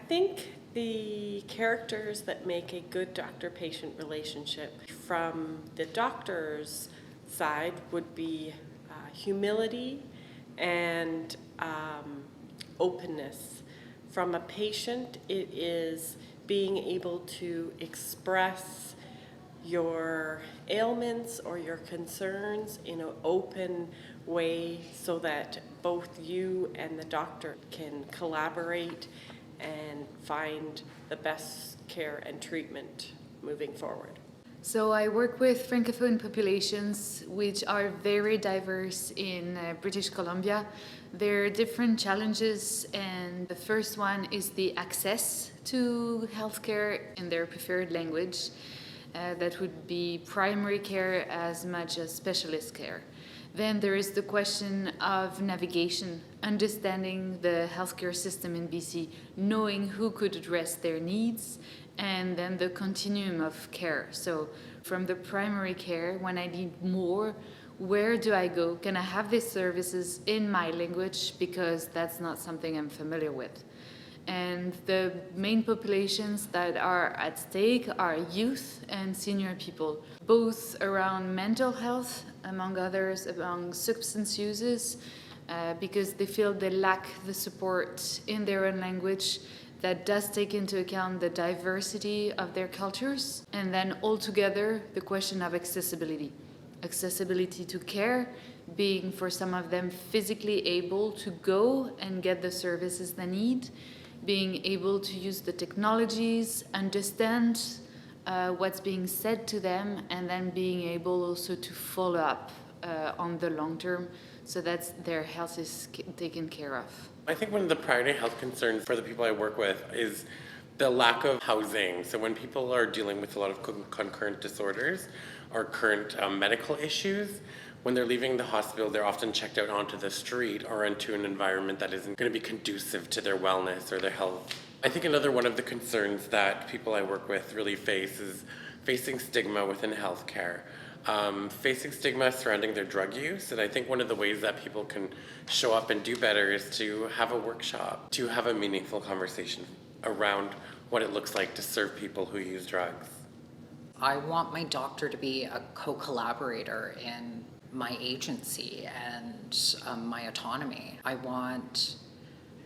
think the characters that make a good doctor-patient relationship from the doctor's side would be humility and openness. From a patient, it is being able to express your ailments or your concerns in an open way so that both you and the doctor can collaborate and find the best care and treatment moving forward. So I work with Francophone populations which are very diverse in British Columbia. There are different challenges, and the first one is the access to healthcare in their preferred language. That would be primary care as much as specialist care. Then there is the question of navigation, understanding the healthcare system in BC, knowing who could address their needs, and then the continuum of care. So from the primary care, when I need more, where do I go? Can I have these services in my language? Because that's not something I'm familiar with. And the main populations that are at stake are youth and senior people, both around mental health, among others, among substance users, because they feel they lack the support in their own language that does take into account the diversity of their cultures. And then altogether, the question of accessibility. Accessibility to care, being for some of them physically able to go and get the services they need, being able to use the technologies, understand what's being said to them, and then being able also to follow up on the long term so that their health is taken care of. I think one of the primary health concerns for the people I work with is the lack of housing. So when people are dealing with a lot of concurrent disorders or current medical issues, when they're leaving the hospital, they're often checked out onto the street or into an environment that isn't going to be conducive to their wellness or their health. I think another one of the concerns that people I work with really face is facing stigma within healthcare. Facing stigma surrounding their drug use, and I think one of the ways that people can show up and do better is to have a workshop, to have a meaningful conversation around what it looks like to serve people who use drugs. I want my doctor to be a co-collaborator in my agency and my autonomy. I want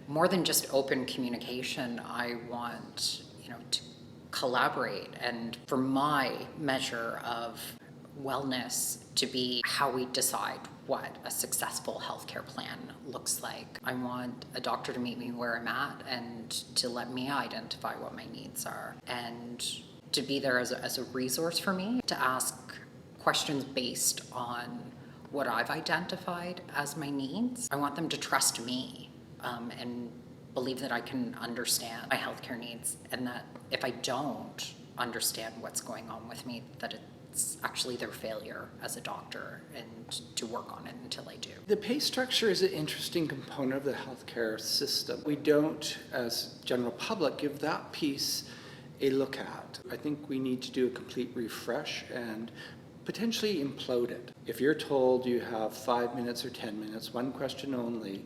more than just open communication. I want, to collaborate, and for my measure of wellness to be how we decide what a successful healthcare plan looks like. I want a doctor to meet me where I'm at and to let me identify what my needs are, and to be there as a resource for me, to ask questions based on what I've identified as my needs. I want them to trust me and believe that I can understand my healthcare needs, and that if I don't understand what's going on with me, that it's actually their failure as a doctor, and to work on it until I do. The pay structure is an interesting component of the healthcare system. We don't, as general public, give that piece a look at. I think we need to do a complete refresh and potentially implode it. If you're told you have 5 minutes or 10 minutes, one question only,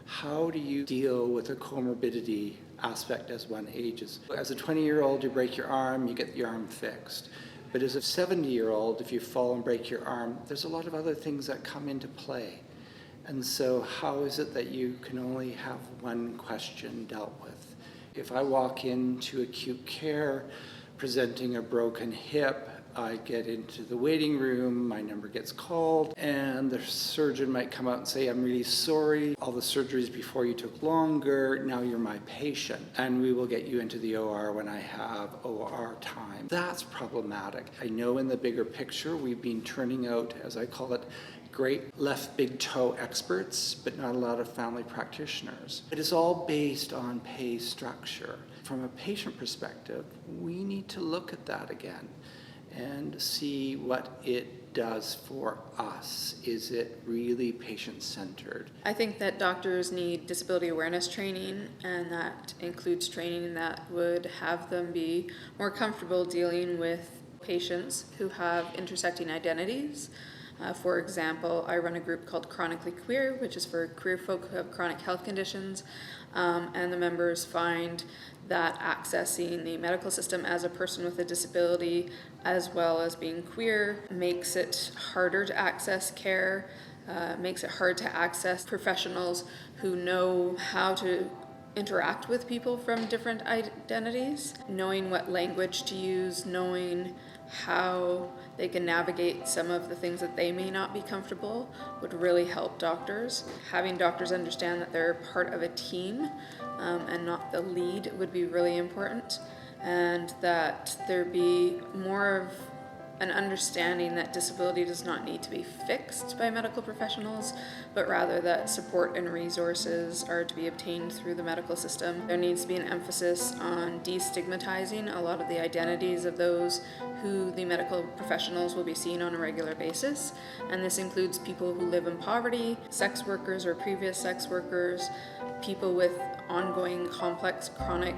how do you deal with a comorbidity aspect as one ages? As a 20-year-old, you break your arm, you get your arm fixed. But as a 70-year-old, if you fall and break your arm, there's a lot of other things that come into play. And so how is it that you can only have one question dealt with? If I walk into acute care presenting a broken hip, I get into the waiting room, my number gets called, and the surgeon might come out and say, I'm really sorry, all the surgeries before you took longer, now you're my patient, and we will get you into the OR when I have OR time. That's problematic. I know in the bigger picture, we've been turning out, as I call it, great left big toe experts, but not a lot of family practitioners. It is all based on pay structure. From a patient perspective, we need to look at that again and see what it does for us. Is it really patient-centered? I think that doctors need disability awareness training, and that includes training that would have them be more comfortable dealing with patients who have intersecting identities. For example, I run a group called Chronically Queer, which is for queer folk who have chronic health conditions. and the members find that accessing the medical system as a person with a disability, as well as being queer, makes it harder to access care, makes it hard to access professionals who know how to interact with people from different identities, knowing what language to use, knowing how they can navigate some of the things that they may not be comfortable would really help doctors. Having doctors understand that they're part of a team and not the lead would be really important, and that there be more of an understanding that disability does not need to be fixed by medical professionals, but rather that support and resources are to be obtained through the medical system. There needs to be an emphasis on destigmatizing a lot of the identities of those who the medical professionals will be seeing on a regular basis, and this includes people who live in poverty, sex workers or previous sex workers, people with ongoing complex chronic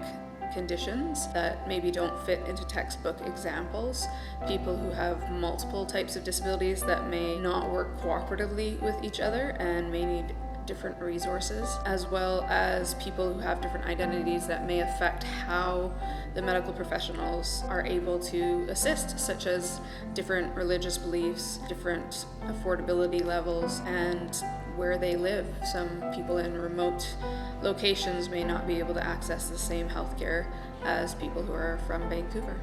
conditions that maybe don't fit into textbook examples, people who have multiple types of disabilities that may not work cooperatively with each other and may need different resources, as well as people who have different identities that may affect how the medical professionals are able to assist, such as different religious beliefs, different affordability levels, and where they live. Some people in remote locations may not be able to access the same healthcare as people who are from Vancouver.